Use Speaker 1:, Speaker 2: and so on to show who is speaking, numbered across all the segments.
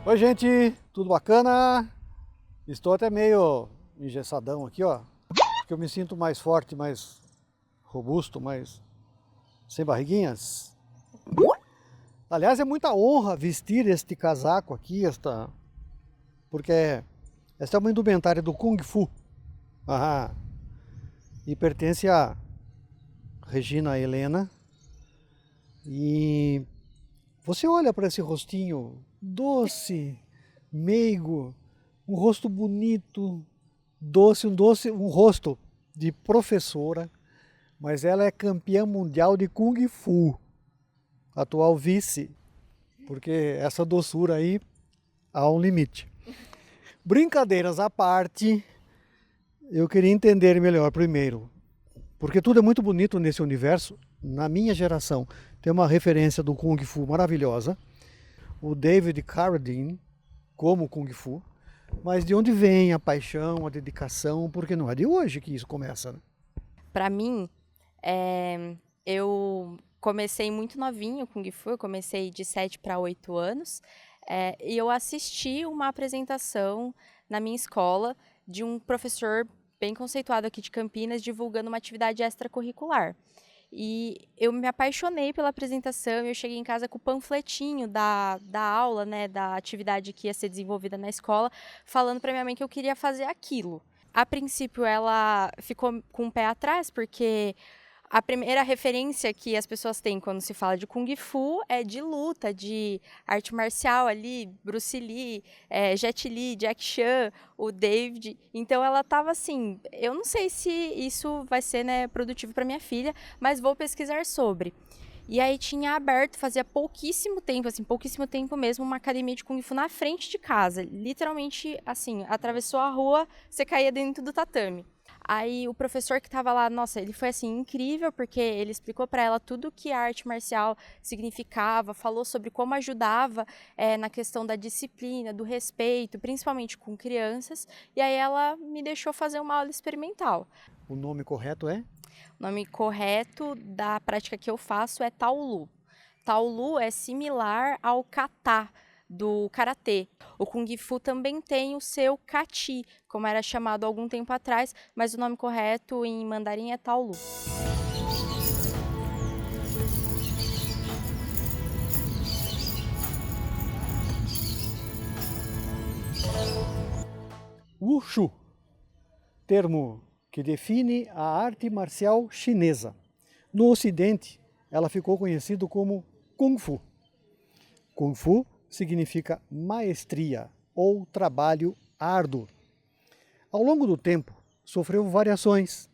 Speaker 1: Oi, gente, tudo bacana? Estou até meio engessadão aqui, ó, porque eu me sinto mais forte, mais robusto, mais sem barriguinhas. Aliás, é muita honra vestir este casaco aqui, porque esta é uma indumentária do Kung Fu. Ah, e pertence a Regina Helena. E você olha para esse rostinho doce, meigo, um rosto bonito, um rosto de professora, mas ela é campeã mundial de Kung Fu, atual vice, porque essa doçura aí há um limite. Brincadeiras à parte, eu queria entender melhor primeiro, porque tudo é muito bonito nesse universo. Na minha geração tem uma referência do Kung Fu maravilhosa, o David Carradine como Kung Fu, mas de onde vem a paixão, a dedicação, porque não é de hoje que isso começa, né?
Speaker 2: Para mim, eu comecei muito novinho com Kung Fu, eu comecei de 7 para 8 anos, e eu assisti uma apresentação na minha escola de um professor bem conceituado aqui de Campinas divulgando uma atividade extracurricular. E eu me apaixonei pela apresentação, eu cheguei em casa com o panfletinho da aula, né, da atividade que ia ser desenvolvida na escola, falando para minha mãe que eu queria fazer aquilo. A princípio, ela ficou com o pé atrás, porque a primeira referência que as pessoas têm quando se fala de Kung Fu é de luta, de arte marcial ali, Bruce Lee, Jet Li, Jack Chan, o David. Então ela estava assim, eu não sei se isso vai ser, né, produtivo para minha filha, mas vou pesquisar sobre. E aí tinha aberto, fazia pouquíssimo tempo, assim, pouquíssimo tempo mesmo, uma academia de Kung Fu na frente de casa. Literalmente, assim, atravessou a rua, você caía dentro do tatame. Aí o professor que estava lá, nossa, ele foi assim incrível, porque ele explicou para ela tudo que a arte marcial significava, falou sobre como ajudava na questão da disciplina, do respeito, principalmente com crianças. E aí ela me deixou fazer uma aula experimental.
Speaker 1: O nome correto é?
Speaker 2: O nome correto da prática que eu faço é Taolu. Taolu é similar ao kata do karatê. O Kung Fu também tem o seu kati, como era chamado há algum tempo atrás, mas o nome correto em mandarim é Taolu.
Speaker 1: Wushu, termo que define a arte marcial chinesa. No Ocidente, ela ficou conhecida como Kung Fu. Kung Fu significa maestria ou trabalho árduo. Ao longo do tempo, sofreu variações,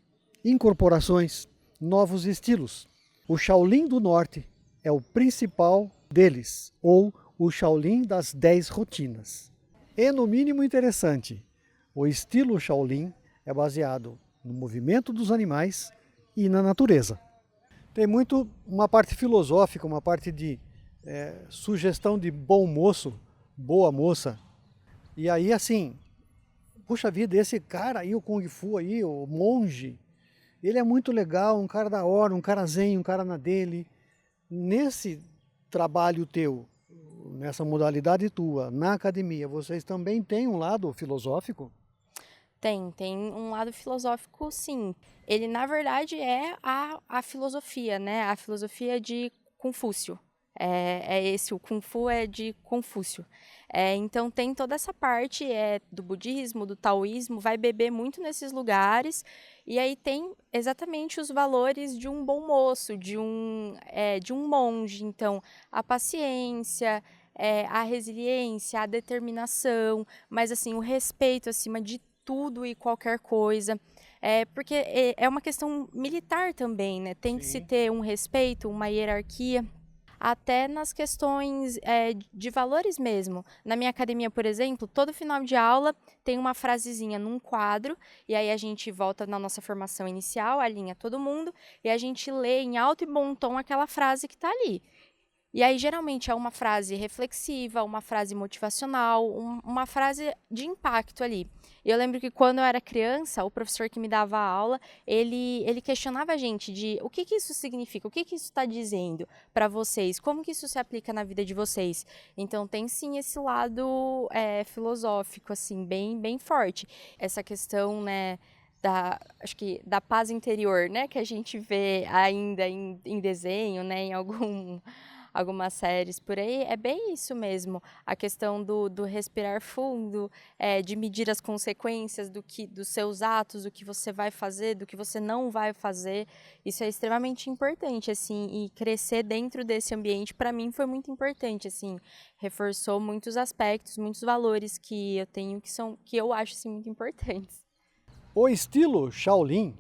Speaker 1: incorporações, novos estilos. O Shaolin do Norte é o principal deles, ou o Shaolin das 10 rotinas. É no mínimo interessante. O estilo Shaolin é baseado no movimento dos animais e na natureza. Tem muito uma parte filosófica, uma parte de sugestão de bom moço, boa moça. E aí, assim, puxa vida, esse cara aí, o Kung Fu aí, o monge, ele é muito legal, um cara da hora, um cara zen, um cara na dele. Nesse trabalho teu, nessa modalidade tua, na academia, vocês também têm um lado filosófico?
Speaker 2: Tem um lado filosófico, sim. Ele, na verdade, é a filosofia, né? A filosofia de Confúcio. É esse, o Kung Fu é de Confúcio. Então tem toda essa parte do budismo, do taoísmo, vai beber muito nesses lugares, e aí tem exatamente os valores de um bom moço, de um monge. Então, a paciência, a resiliência, a determinação, mas assim, o respeito acima de tudo e qualquer coisa. Porque é uma questão militar também, né? Tem que se
Speaker 1: Sim.
Speaker 2: ter um respeito, uma hierarquia, até nas questões de valores mesmo. Na minha academia, por exemplo, todo final de aula tem uma frasezinha num quadro, e aí a gente volta na nossa formação inicial, alinha todo mundo, e a gente lê em alto e bom tom aquela frase que está ali. E aí, geralmente, é uma frase reflexiva, uma frase motivacional, uma frase de impacto ali. E eu lembro que quando eu era criança, o professor que me dava aula, ele questionava a gente de o que isso significa, o que isso está dizendo para vocês, como que isso se aplica na vida de vocês. Então, tem sim esse lado filosófico, assim, bem forte. Essa questão, né, acho que da paz interior, né, que a gente vê ainda em desenho, né, em algumas séries por aí, é bem isso mesmo. A questão do respirar fundo, de medir as consequências dos seus atos, do que você vai fazer, do que você não vai fazer. Isso é extremamente importante, assim, e crescer dentro desse ambiente, para mim, foi muito importante, assim, reforçou muitos aspectos, muitos valores que eu tenho, que eu acho, assim, muito importantes.
Speaker 1: O estilo Shaolin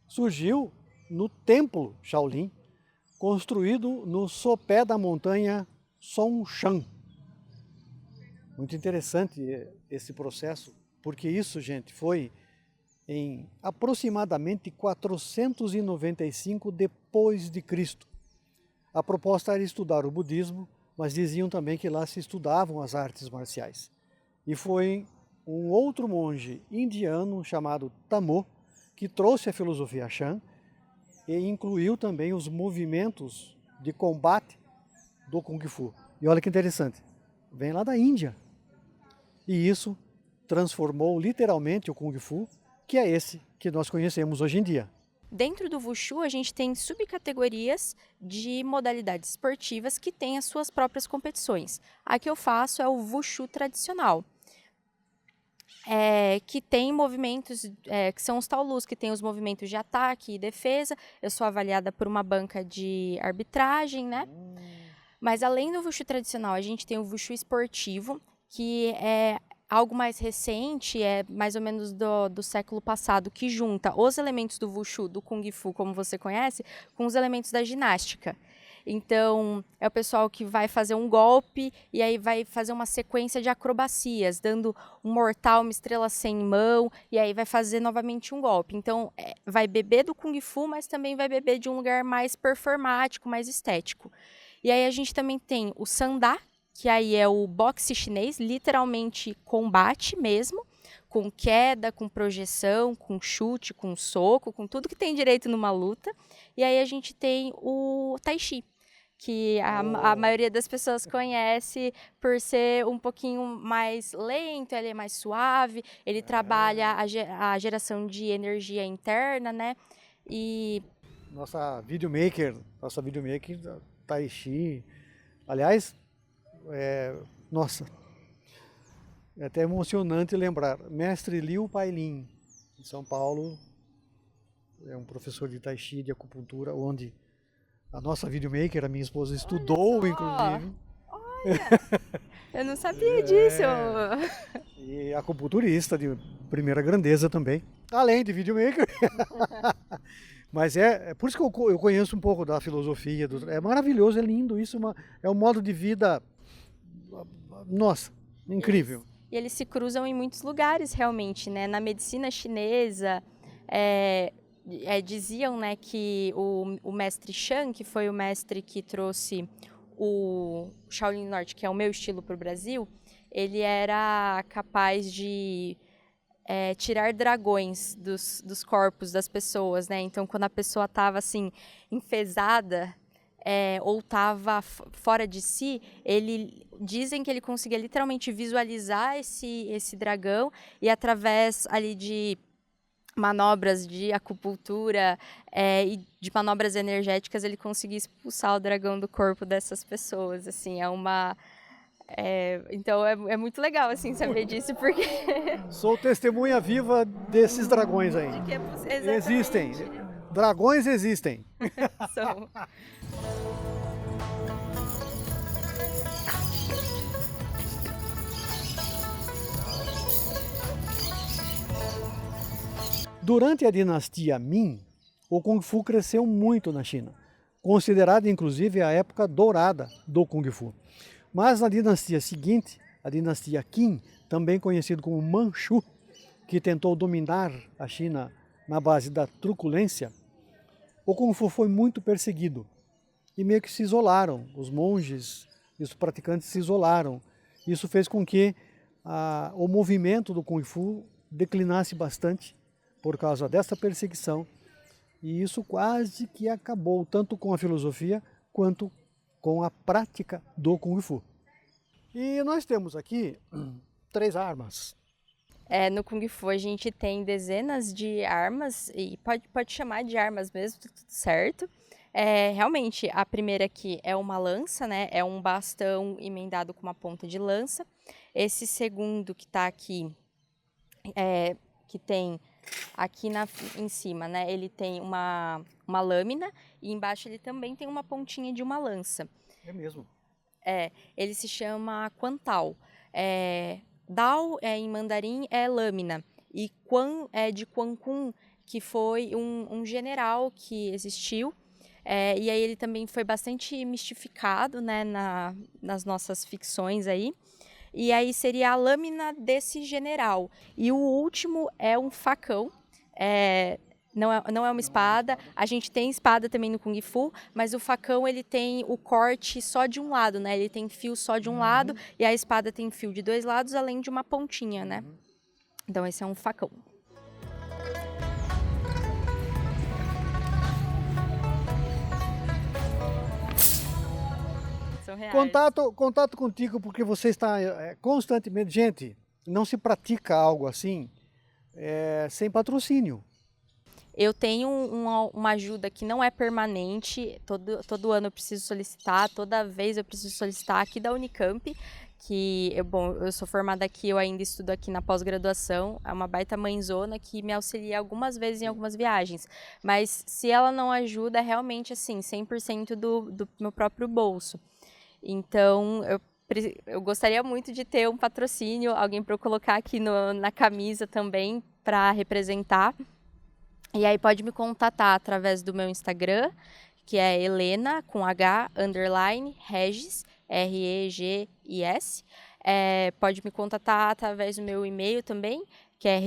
Speaker 1: surgiu no templo Shaolin, construído no sopé da montanha Songshan. Muito interessante esse processo, porque isso, gente, foi em aproximadamente 495 depois de Cristo. A proposta era estudar o budismo, mas diziam também que lá se estudavam as artes marciais. E foi um outro monge indiano chamado Tamo que trouxe a filosofia Shan e incluiu também os movimentos de combate do Kung Fu. E olha que interessante, vem lá da Índia. E isso transformou literalmente o Kung Fu, que é esse que nós conhecemos hoje em dia.
Speaker 2: Dentro do Wushu, a gente tem subcategorias de modalidades esportivas que têm as suas próprias competições. A que eu faço é o Wushu tradicional. Que tem movimentos, que são os taolus, que tem os movimentos de ataque e defesa. Eu sou avaliada por uma banca de arbitragem, né? Mas além do Wushu tradicional, a gente tem o Wushu esportivo, que é algo mais recente, é mais ou menos do século passado, que junta os elementos do Wushu, do Kung Fu, como você conhece, com os elementos da ginástica. Então, é o pessoal que vai fazer um golpe e aí vai fazer uma sequência de acrobacias, dando um mortal, uma estrela sem mão, e aí vai fazer novamente um golpe. Então, vai beber do Kung Fu, mas também vai beber de um lugar mais performático, mais estético. E aí a gente também tem o Sandá, que aí é o boxe chinês, literalmente combate mesmo, com queda, com projeção, com chute, com soco, com tudo que tem direito numa luta. E aí a gente tem o Tai Chi, que a maioria das pessoas conhece por ser um pouquinho mais lento, ele é mais suave, ele trabalha a geração de energia interna, né? E
Speaker 1: Nossa videomaker Tai Chi, aliás, nossa, é até emocionante lembrar, mestre Liu Pailin, em São Paulo, é um professor de Tai Chi, de acupuntura, onde a nossa videomaker, a minha esposa, estudou, inclusive.
Speaker 2: Olha, eu não sabia disso.
Speaker 1: E acupunturista de primeira grandeza também, além de videomaker. Mas é por isso que eu conheço um pouco da filosofia. É maravilhoso, é lindo isso, é um modo de vida, nossa, incrível.
Speaker 2: E eles se cruzam em muitos lugares, realmente, né? Na medicina chinesa, diziam, né, que o mestre Shan, que foi o mestre que trouxe o Shaolin Norte, que é o meu estilo, para o Brasil, ele era capaz de tirar dragões dos corpos das pessoas, né? Então, quando a pessoa estava assim enfesada ou estava fora de si, dizem que ele conseguia literalmente visualizar esse dragão e através ali de manobras de acupuntura e de manobras energéticas ele conseguia expulsar o dragão do corpo dessas pessoas. Assim, então é muito legal assim saber disso, porque
Speaker 1: sou testemunha viva desses dragões aí.
Speaker 2: de que
Speaker 1: existem, dragões existem.
Speaker 2: São.
Speaker 1: Durante a dinastia Ming, o Kung Fu cresceu muito na China, considerada inclusive a época dourada do Kung Fu. Mas na dinastia seguinte, a dinastia Qin, também conhecido como Manchu, que tentou dominar a China na base da truculência, o Kung Fu foi muito perseguido. e meio que se isolaram. Os monges e os praticantes se isolaram. Isso fez com que o movimento do Kung Fu declinasse bastante por causa dessa perseguição. E isso quase que acabou, tanto com a filosofia quanto com a prática do Kung Fu. E nós temos aqui 3 armas.
Speaker 2: No Kung Fu a gente tem dezenas de armas, e pode chamar de armas mesmo, tudo certo. Realmente, a primeira aqui é uma lança, né? É um bastão emendado com uma ponta de lança. Esse segundo que está aqui, que tem aqui em cima, né? Ele tem uma lâmina e embaixo ele também tem uma pontinha de uma lança.
Speaker 1: É mesmo?
Speaker 2: Ele se chama Quantal. Dao em mandarim é lâmina e Quan é de Quan Kun, que foi um general que existiu. E aí ele também foi bastante mistificado, né, nas nossas ficções aí. E aí seria a lâmina desse general. E o último é um facão. Não é uma espada. A gente tem espada também no Kung Fu, mas o facão ele tem o corte só de um lado, né? Ele tem fio só de um lado e a espada tem fio de 2 lados, além de uma pontinha, né? Então esse é um facão. São reais.
Speaker 1: Contato contigo, porque você está constantemente... Gente, não se pratica algo assim sem patrocínio.
Speaker 2: Eu tenho uma ajuda que não é permanente, todo ano eu preciso solicitar, toda vez eu preciso solicitar aqui da Unicamp, eu sou formada aqui, eu ainda estudo aqui na pós-graduação, é uma baita mãezona que me auxilia algumas vezes em algumas viagens, mas se ela não ajuda, é realmente assim, 100% do meu próprio bolso. Então, eu gostaria muito de ter um patrocínio, alguém para eu colocar aqui na camisa também, para representar. E aí pode me contatar através do meu Instagram, que é Helena, com H, _Regis, REGIS. Pode me contatar através do meu e-mail também, que é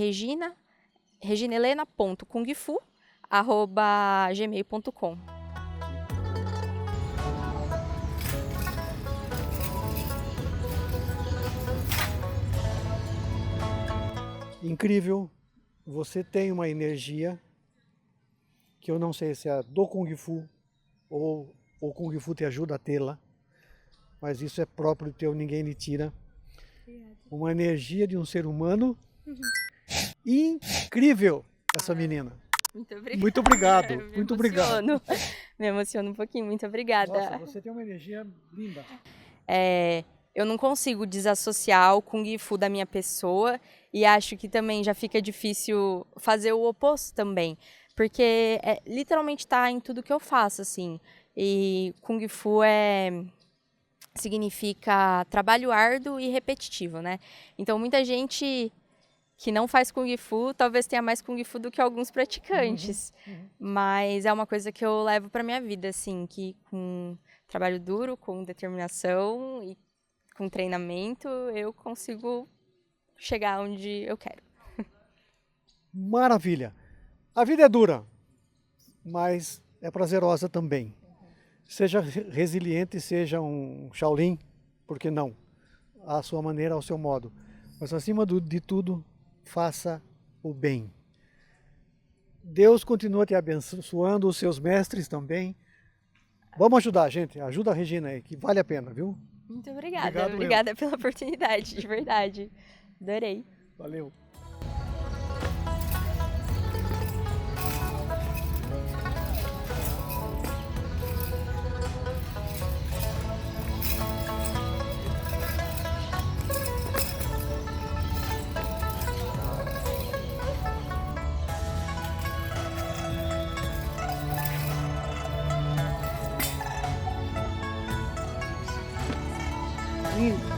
Speaker 2: reginahelena.kungfu@gmail.com.
Speaker 1: Incrível, você tem uma energia que eu não sei se é do Kung Fu ou o Kung Fu te ajuda a tê-la, mas isso é próprio teu, ninguém lhe tira. Obrigada. Uma energia de um ser humano incrível, essa menina.
Speaker 2: Muito obrigada.
Speaker 1: Muito obrigado, muito obrigado.
Speaker 2: Me emociono um pouquinho, muito obrigada.
Speaker 1: Nossa, você tem uma energia linda.
Speaker 2: Eu não consigo desassociar o Kung Fu da minha pessoa e acho que também já fica difícil fazer o oposto também, porque literalmente está em tudo que eu faço, assim. E Kung Fu significa trabalho árduo e repetitivo, né? Então muita gente que não faz Kung Fu talvez tenha mais Kung Fu do que alguns praticantes, mas é uma coisa que eu levo para minha vida, assim, que com trabalho duro, com determinação e com treinamento, eu consigo chegar onde eu quero.
Speaker 1: Maravilha! A vida é dura, mas é prazerosa também. Seja resiliente, seja um Shaolin, por que não? À sua maneira, ao seu modo. Mas acima de tudo, faça o bem. Deus continua te abençoando, os seus mestres também. Vamos ajudar, gente. Ajuda a Regina aí, que vale a pena, viu?
Speaker 2: Muito obrigada. Obrigada pela oportunidade, de verdade. Adorei.
Speaker 1: Valeu. Lindo.